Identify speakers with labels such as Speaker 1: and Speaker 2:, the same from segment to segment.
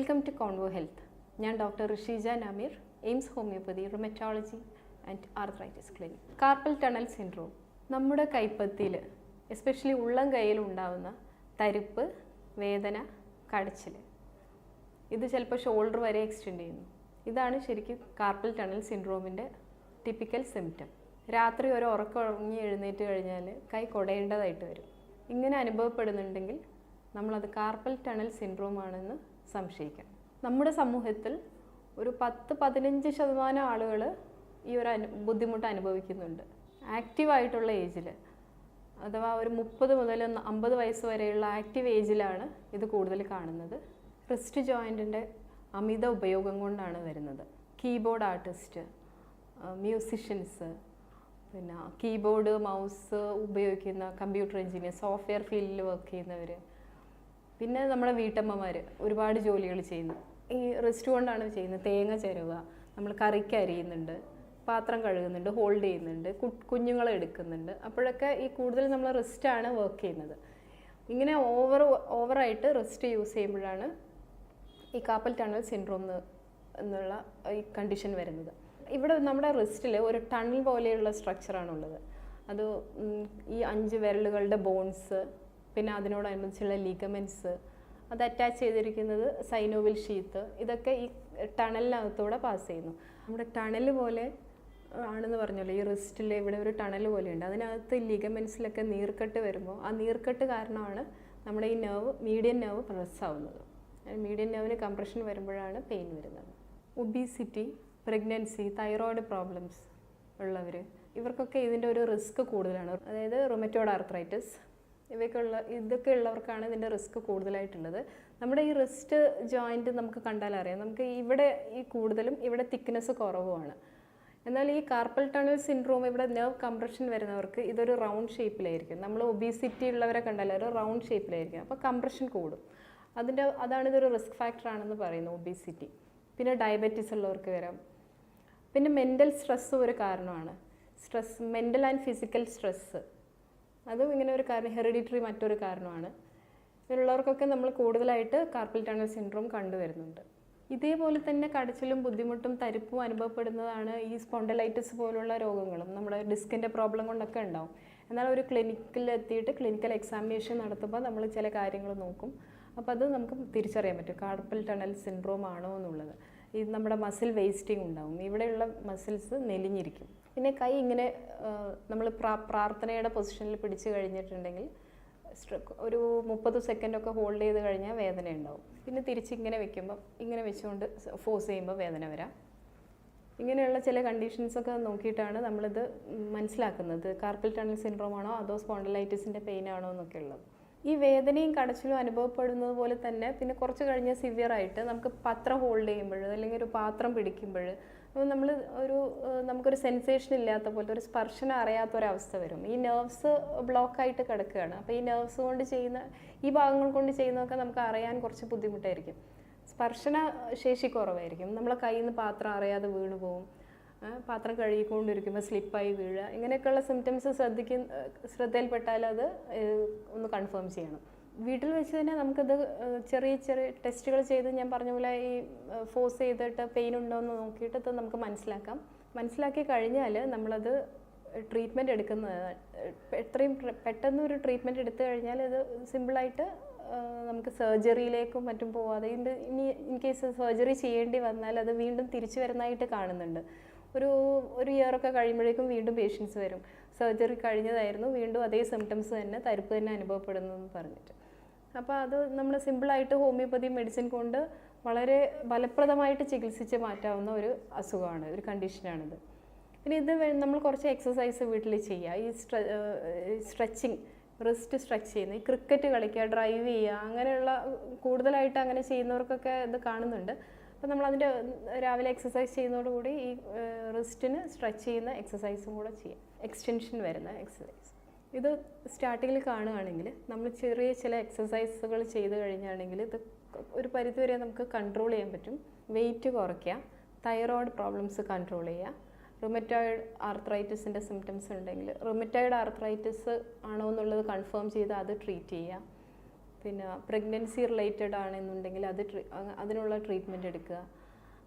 Speaker 1: Welcome to convo health. ഞാൻ doctor Rishija Nameer, aims homeopathy rheumatology and arthritis clinic. Carpal tunnel syndrome നമ്മുടെ കൈപ്പത്തിയിൽ, especially ഉള്ളം കൈയിൽ ഉണ്ടാകുന്ന തരിപ്പ്, വേദന, കടച്ചിൽ, ഇത് ചിലപ്പോൾ ഷോൾഡർ വരെ എക്സ്റ്റെൻഡ് ചെയ്യുന്നു. ഇതാണ് ശരിക്കും കാർപ്പൽ ടണൽ സിൻഡ്രോമിൻ്റെ ടിപ്പിക്കൽ സിംറ്റം. രാത്രി ഒരു ഉറങ്ങി എഴുന്നേറ്റ് കഴിഞ്ഞാൽ കൈ കുടയേണ്ടതായിട്ട് വരും. ഇങ്ങനെ അനുഭവപ്പെടുന്നുണ്ടെങ്കിൽ നമ്മളത് കാർപ്പൽ ടണൽ സിൻഡ്രോം ആണെന്ന് സംശയിക്കാം. നമ്മുടെ സമൂഹത്തിൽ ഒരു 10-15% ആളുകൾ ഈ ഒരു ബുദ്ധിമുട്ട് അനുഭവിക്കുന്നുണ്ട്. ആക്റ്റീവായിട്ടുള്ള ഏജിൽ, അഥവാ ഒരു 30 മുതൽ 50 വയസ്സ് വരെയുള്ള ആക്റ്റീവ് ഏജിലാണ് ഇത് കൂടുതൽ കാണുന്നത്. റിസ്റ്റ് ജോയിൻറ്റിൻ്റെ അമിത ഉപയോഗം കൊണ്ടാണ് വരുന്നത്. കീബോർഡ് ആർട്ടിസ്റ്റ്, മ്യൂസിഷ്യൻസ്, പിന്നെ കീബോർഡ് മൗസ് ഉപയോഗിക്കുന്ന കമ്പ്യൂട്ടർ എഞ്ചിനീയർ, സോഫ്റ്റ്വെയർ ഫീൽഡിൽ വർക്ക് ചെയ്യുന്നവർ, പിന്നെ നമ്മുടെ വീട്ടമ്മമാർ ഒരുപാട് ജോലികൾ ചെയ്യുന്നു. ഈ റിസ്റ്റ് കൊണ്ടാണ് ചെയ്യുന്നത്. തേങ്ങ ചിരവുക, നമ്മൾ കറിക്ക് അരിയുന്നുണ്ട്, പാത്രം കഴുകുന്നുണ്ട്, ഹോൾഡ് ചെയ്യുന്നുണ്ട്, കുഞ്ഞുങ്ങളെ എടുക്കുന്നുണ്ട്. അപ്പോഴൊക്കെ ഈ കൂടുതൽ നമ്മൾ റിസ്റ്റാണ് വർക്ക് ചെയ്യുന്നത്. ഇങ്ങനെ ഓവറായിട്ട് റിസ്റ്റ് യൂസ് ചെയ്യുമ്പോഴാണ് ഈ കാർപ്പൽ ടണൽ സിൻഡ്രോം എന്നുള്ള ഈ കണ്ടീഷൻ വരുന്നത്. ഇവിടെ നമ്മുടെ റിസ്റ്റിൽ ഒരു ടണൽ പോലെയുള്ള സ്ട്രക്ചറാണുള്ളത്. അത് ഈ 5 വിരലുകളുടെ ബോൺസ്, പിന്നെ അതിനോടനുബന്ധിച്ചുള്ള ലിഗമെൻറ്റ്സ്, അത് അറ്റാച്ച് ചെയ്തിരിക്കുന്നത് സൈനോവിൽ ഷീത്ത്, ഇതൊക്കെ ഈ ടണലിനകത്തൂടെ പാസ് ചെയ്യുന്നു. നമ്മുടെ ടണൽ പോലെ ആണെന്ന് പറഞ്ഞല്ലോ, ഈ റിസ്റ്റിൽ ഇവിടെ ഒരു ടണൽ പോലെയുണ്ട്. അതിനകത്ത് ലിഗമെൻറ്റ്സിലൊക്കെ നീർക്കെട്ട് വരുമ്പോൾ ആ നീർക്കെട്ട് കാരണമാണ് നമ്മുടെ ഈ മീഡിയൻ നെർവ് പ്രസ് ആവുന്നത്. മീഡിയൻ നെർവിന് കംപ്രഷൻ വരുമ്പോഴാണ് പെയിൻ വരുന്നത്. ഒബീസിറ്റി, പ്രഗ്നൻസി, തൈറോയ്ഡ് പ്രോബ്ലംസ് ഉള്ളവർ, ഇവർക്കൊക്കെ ഇതിൻ്റെ ഒരു റിസ്ക് കൂടുതലാണ്. അതായത് റുമറ്റോയ്ഡ് ആർത്രൈറ്റിസ്, ഇതൊക്കെ ഉള്ളവർക്കാണ് ഇതിൻ്റെ റിസ്ക് കൂടുതലായിട്ടുള്ളത്. നമ്മുടെ ഈ റിസ്റ്റ് ജോയിൻറ്റ് നമുക്ക് കണ്ടാൽ അറിയാം, നമുക്ക് ഇവിടെ ഈ കൂടുതലും ഇവിടെ തിക്നെസ് കുറവുമാണ്. എന്നാൽ ഈ കാർപ്പൽ ടണൽ സിൻഡ്രോം, ഇവിടെ നെർവ് കംപ്രഷൻ വരുന്നവർക്ക് ഇതൊരു റൗണ്ട് ഷേപ്പിലായിരിക്കും. നമ്മൾ ഒബീസിറ്റി ഉള്ളവരെ കണ്ടാൽ ഒരു റൗണ്ട് ഷേപ്പിലായിരിക്കും, അപ്പോൾ കംപ്രഷൻ കൂടും. അതാണ് ഇതൊരു റിസ്ക് ഫാക്ടറാണെന്ന് പറയുന്നത്, ഒബീസിറ്റി. പിന്നെ ഡയബറ്റീസ് ഉള്ളവർക്ക് വരാം. പിന്നെ മെൻ്റൽ സ്ട്രെസ്സും ഒരു കാരണമാണ്. മെൻ്റൽ ആൻഡ് ഫിസിക്കൽ സ്ട്രെസ്സ്, അതും ഇങ്ങനെ ഒരു കാരണം. ഹെറിഡിറ്ററി മറ്റൊരു കാരണമാണ്. ഇതിലുള്ളവർക്കൊക്കെ നമ്മൾ കൂടുതലായിട്ട് കാർപ്പൽ ടണൽ സിൻഡ്രോം കണ്ടുവരുന്നുണ്ട്. ഇതേപോലെ തന്നെ കടച്ചിലും ബുദ്ധിമുട്ടും തരിപ്പും അനുഭവപ്പെടുന്നതാണ് ഈ സ്പോണ്ടലൈറ്റിസ് പോലുള്ള രോഗങ്ങളും. നമ്മുടെ ഡിസ്കിൻ്റെ പ്രോബ്ലം കൊണ്ടൊക്കെ ഉണ്ടാവും. എന്നാൽ ഒരു ക്ലിനിക്കിൽ എത്തിയിട്ട് ക്ലിനിക്കൽ എക്സാമിനേഷൻ നടത്തുമ്പോൾ നമ്മൾ ചില കാര്യങ്ങൾ നോക്കും. അപ്പോൾ അത് നമുക്ക് തിരിച്ചറിയാൻ പറ്റും കാർപ്പൽ ടണൽ സിൻഡ്രോം ആണോ എന്നുള്ളത്. ഇത് നമ്മുടെ മസിൽ വേസ്റ്റിംഗ് ഉണ്ടാവും, ഇവിടെയുള്ള മസിൽസ് നെലിഞ്ഞിരിക്കും. പിന്നെ കൈ ഇങ്ങനെ നമ്മൾ പ്രാർത്ഥനയുടെ പൊസിഷനിൽ പിടിച്ച് കഴിഞ്ഞിട്ടുണ്ടെങ്കിൽ ഒരു 30 സെക്കൻഡൊക്കെ ഹോൾഡ് ചെയ്ത് കഴിഞ്ഞാൽ വേദന ഉണ്ടാവും. പിന്നെ തിരിച്ച് ഇങ്ങനെ വെക്കുമ്പോൾ, ഇങ്ങനെ വെച്ചുകൊണ്ട് ഫോഴ്സ് ചെയ്യുമ്പോൾ വേദന വരാം. ഇങ്ങനെയുള്ള ചില കണ്ടീഷൻസൊക്കെ നോക്കിയിട്ടാണ് നമ്മളിത് മനസ്സിലാക്കുന്നത്, കാർപ്പൽ ടണൽ സിൻഡ്രോം ആണോ അതോ സ്പോണ്ടലൈറ്റിസിൻ്റെ പെയിൻ ആണോ എന്നൊക്കെ ഉള്ളത്. ഈ വേദനയും കടച്ചിലും അനുഭവപ്പെടുന്നത് പോലെ തന്നെ പിന്നെ കുറച്ച് കഴിഞ്ഞ് സിവിയറായിട്ട് നമുക്ക് പത്രം ഹോൾഡ് ചെയ്യുമ്പോൾ, അല്ലെങ്കിൽ ഒരു പാത്രം പിടിക്കുമ്പോൾ നമുക്കൊരു സെൻസേഷൻ ഇല്ലാത്ത പോലത്തെ, ഒരു സ്പർശനം അറിയാത്തൊരവസ്ഥ വരും. ഈ നെർവ്സ് ബ്ലോക്കായിട്ട് കിടക്കുകയാണ്. അപ്പോൾ ഈ നെർവ്സ് കൊണ്ട് ചെയ്യുന്ന, ഈ ഭാഗങ്ങൾ കൊണ്ട് ചെയ്യുന്നതൊക്കെ നമുക്ക് അറിയാൻ കുറച്ച് ബുദ്ധിമുട്ടായിരിക്കും. സ്പർശന ശേഷി കുറവായിരിക്കും. നമ്മളെ കയ്യിൽ നിന്ന് പാത്രം അറിയാതെ വീണ് പോകും, പാത്രം കഴുകിക്കൊണ്ടിരിക്കുമ്പോൾ സ്ലിപ്പായി വീഴുക, ഇങ്ങനെയൊക്കെയുള്ള സിംറ്റംസ് ശ്രദ്ധയിൽപ്പെട്ടാൽ അത് ഒന്ന് കൺഫേം ചെയ്യണം. വീട്ടിൽ വെച്ച് തന്നെ നമുക്കത് ചെറിയ ടെസ്റ്റുകൾ ചെയ്ത്, ഞാൻ പറഞ്ഞ പോലെ ഈ ഫോഴ്സ് ചെയ്തിട്ട് പെയിൻ ഉണ്ടോ എന്ന് നോക്കിയിട്ട് അത് നമുക്ക് മനസ്സിലാക്കി കഴിഞ്ഞാൽ നമ്മളത് ട്രീറ്റ്മെൻറ്റ് എടുക്കുന്നത്, എത്രയും പെട്ടെന്ന് ഒരു ട്രീറ്റ്മെൻറ്റ് എടുത്തു കഴിഞ്ഞാൽ അത് സിമ്പിളായിട്ട് നമുക്ക് സർജറിയിലേക്കും മറ്റും പോവാതെ, ഇനി ഇൻ കേസ് സർജറി ചെയ്യേണ്ടി വന്നാൽ അത് വീണ്ടും തിരിച്ചു വരുന്നതായിട്ട് കാണുന്നുണ്ട്. ഒരു ഇയറൊക്കെ കഴിയുമ്പോഴേക്കും വീണ്ടും പേഷ്യൻസ് വരും, സർജറി കഴിഞ്ഞതായിരുന്നു, വീണ്ടും അതേ സിംറ്റംസ് തന്നെ, തരിപ്പ് തന്നെ അനുഭവപ്പെടുന്നു എന്ന് പറഞ്ഞിട്ട്. അപ്പോൾ അത് നമ്മൾ സിമ്പിളായിട്ട് ഹോമിയോപ്പതി മെഡിസിൻ കൊണ്ട് വളരെ ഫലപ്രദമായിട്ട് ചികിത്സിച്ച് മാറ്റാവുന്ന ഒരു അസുഖമാണ്, ഒരു കണ്ടീഷനാണിത്. പിന്നെ ഇത് നമ്മൾ കുറച്ച് എക്സസൈസ് വീട്ടിൽ ചെയ്യുക. ഈ സ്ട്രെച്ചിങ്, റിസ്റ്റ് സ്ട്രെച്ച് ചെയ്യുന്നത്, ഈ ക്രിക്കറ്റ് കളിക്കുക, ഡ്രൈവ് ചെയ്യുക, അങ്ങനെയുള്ള കൂടുതലായിട്ട് അങ്ങനെ ചെയ്യുന്നവർക്കൊക്കെ ഇത് കാണുന്നുണ്ട്. അപ്പോൾ നമ്മളതിൻ്റെ രാവിലെ എക്സസൈസ് ചെയ്യുന്നതോടുകൂടി ഈ റിസ്റ്റിന് സ്ട്രെച്ച് ചെയ്യുന്ന എക്സസൈസും കൂടെ ചെയ്യാം, എക്സ്റ്റൻഷൻ വരുന്ന എക്സസൈസ്. ഇത് സ്റ്റാർട്ടിങ്ങിൽ കാണുകയാണെങ്കിൽ നമ്മൾ ചെറിയ ചില എക്സസൈസുകൾ ചെയ്ത് കഴിഞ്ഞാണെങ്കിൽ ഇത് ഒരു പരിധിവരെ നമുക്ക് കൺട്രോൾ ചെയ്യാൻ പറ്റും. വെയിറ്റ് കുറയ്ക്കുക, തൈറോയ്ഡ് പ്രോബ്ലംസ് കൺട്രോൾ ചെയ്യുക, റുമറ്റോയ്ഡ് ആർത്രൈറ്റിസിൻ്റെ സിംറ്റംസ് ഉണ്ടെങ്കിൽ റുമറ്റോയ്ഡ് ആർത്രൈറ്റിസ് ആണോ എന്നുള്ളത് കൺഫേം ചെയ്ത് അത് ട്രീറ്റ് ചെയ്യുക. പിന്നെ പ്രഗ്നൻസി റിലേറ്റഡ് ആണെന്നുണ്ടെങ്കിൽ അതിനുള്ള ട്രീറ്റ്മെൻറ്റ് എടുക്കുക.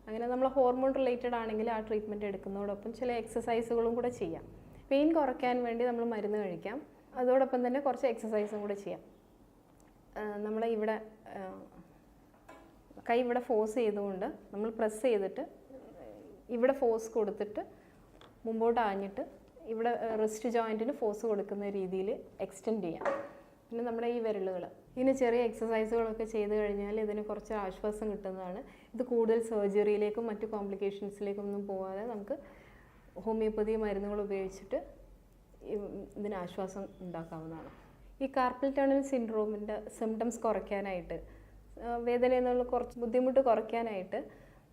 Speaker 1: അങ്ങനെ നമ്മൾ ഹോർമോൺ റിലേറ്റഡ് ആണെങ്കിൽ ആ ട്രീറ്റ്മെൻറ്റ് എടുക്കുന്നതോടൊപ്പം ചില എക്സസൈസുകളും കൂടെ ചെയ്യാം. പെയിൻ കുറയ്ക്കാൻ വേണ്ടി നമ്മൾ മരുന്ന് കഴിക്കാം, അതോടൊപ്പം തന്നെ കുറച്ച് എക്സസൈസും കൂടെ ചെയ്യാം. നമ്മളെ ഇവിടെ കൈ ഇവിടെ ഫോഴ്സ് ചെയ്തുകൊണ്ട് നമ്മൾ പ്രസ് ചെയ്തിട്ട് ഇവിടെ ഫോഴ്സ് കൊടുത്തിട്ട് മുമ്പോട്ട് ആഞ്ഞിട്ട് ഇവിടെ റിസ്റ്റ് ജോയിൻറ്റിന് ഫോഴ്സ് കൊടുക്കുന്ന രീതിയിൽ എക്സ്റ്റെൻഡ് ചെയ്യാം. പിന്നെ നമ്മുടെ ഈ വിരലുകൾ ഇങ്ങനെ ചെറിയ എക്സസൈസുകളൊക്കെ ചെയ്ത് കഴിഞ്ഞാൽ ഇതിന് കുറച്ച് ആശ്വാസം കിട്ടുന്നതാണ്. ഇത് കൂടുതൽ സർജറിയിലേക്കും മറ്റു കോംപ്ലിക്കേഷൻസിലേക്കും ഒന്നും പോകാതെ നമുക്ക് ഹോമിയോപ്പതി മരുന്നുകൾ ഉപയോഗിച്ചിട്ട് ഇതിന് ആശ്വാസം ഉണ്ടാക്കാവുന്നതാണ്. ഈ കാർപ്പൽ ടണൽ സിൻഡ്രോമിൻ്റെ സിംറ്റംസ് കുറയ്ക്കാനായിട്ട്, വേദന എന്നുള്ള കുറച്ച് ബുദ്ധിമുട്ട് കുറയ്ക്കാനായിട്ട്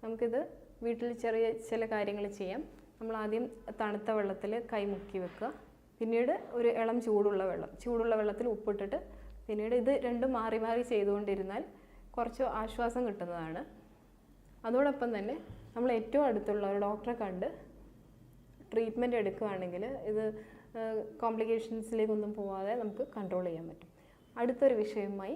Speaker 1: നമുക്കിത് വീട്ടിൽ ചെറിയ ചില കാര്യങ്ങൾ ചെയ്യാം. നമ്മൾ ആദ്യം തണുത്ത വെള്ളത്തിൽ കൈ മുക്കി വെക്കുക, പിന്നീട് ഒരു ഇളം ചൂടുള്ള വെള്ളത്തിൽ ഉപ്പിട്ടിട്ട് പിന്നീട് ഇത് രണ്ടും മാറി മാറി ചെയ്തുകൊണ്ടിരുന്നാൽ കുറച്ച് ആശ്വാസം കിട്ടുന്നതാണ്. അതോടൊപ്പം തന്നെ നമ്മൾ ഏറ്റവും അടുത്തുള്ള ഒരു ഡോക്ടറെ കണ്ട് ട്രീറ്റ്മെൻറ്റ് എടുക്കുകയാണെങ്കിൽ ഇത് കോംപ്ലിക്കേഷൻസിലേക്കൊന്നും പോവാതെ നമുക്ക് കൺട്രോൾ ചെയ്യാൻ പറ്റും. അടുത്തൊരു വിഷയവുമായി